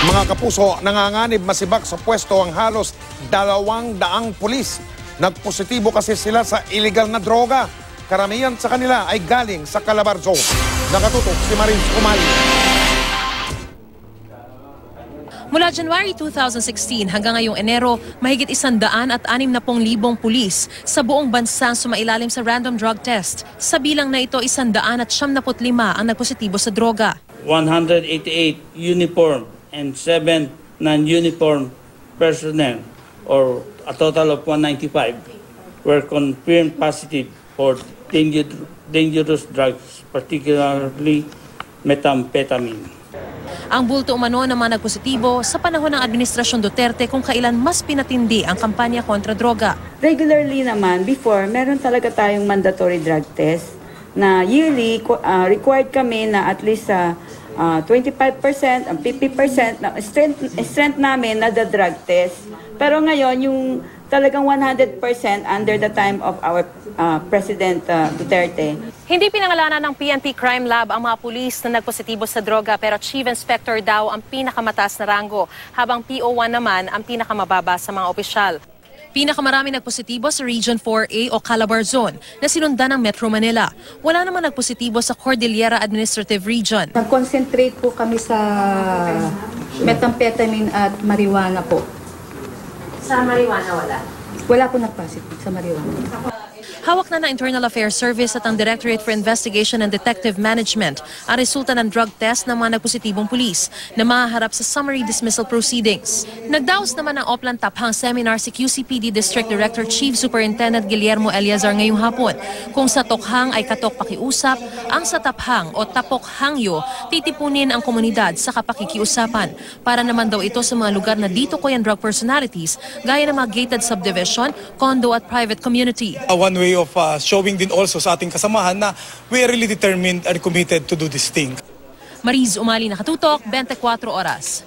Mga kapuso, nanganganib masibak sa pwesto ang halos 200 pulis. Nagpositibo kasi sila sa illegal na droga. Karamihan sa kanila ay galing sa Calabarzon. Nakatutok si Maris Umali. Mula January 2016 hanggang ngayong Enero, mahigit 160,000 pulis sa buong bansa sumailalim sa random drug test. Sa bilang na ito, 175 ang nagpositibo sa droga. 188 uniform and 7 non-uniform personnel, or a total of 195, were confirmed positive for dangerous drugs, particularly methamphetamine. Ang bulto umano ng mga nagpositibo sa panahon ng Administrasyon Duterte kung kailan mas pinatindi ang kampanya kontra droga. Regularly naman, before, meron talaga tayong mandatory drug test na yearly required kami na at least 25% and 50% na strength namin na the drug test. Pero ngayon, yung talagang 100% under the time of our President Duterte. Hindi pinangalanan ng PNP Crime Lab ang mga pulis na nagpositibo sa droga, pero Chief Inspector daw ang pinakamataas na ranggo, habang PO1 naman ang pinakamababa sa mga opisyal. Pinakamarami nagpositibo sa Region 4A o Calabarzon na sinundan ng Metro Manila. Wala naman nagpositibo sa Cordillera Administrative Region. Nag-concentrate po kami sa methamphetamine at marijuana po. Sa marijuana wala? Wala po nag-positive sa marijuana. Hawak na ng Internal Affairs Service at ang Directorate for Investigation and Detective Management ang resulta ng drug test ng mga nagpositibong pulis na mahaharap sa summary dismissal proceedings. Nagdaos naman ng Oplan Taphang Seminar si QCPD District Director Chief Superintendent Guillermo Eliazar ngayong hapon. Kung sa tokhang ay katok pakiusap, ang sa taphang o tapok hangyo titipunin ang komunidad sa kapakikiusapan. Para naman daw ito sa mga lugar na dito ko yung drug personalities gaya ng mga gated subdivision, condo at private community. One way of showing din also sa ating kasamahan na we are really determined and committed to do this thing. Mariz Umali, nakatutok, 24 oras.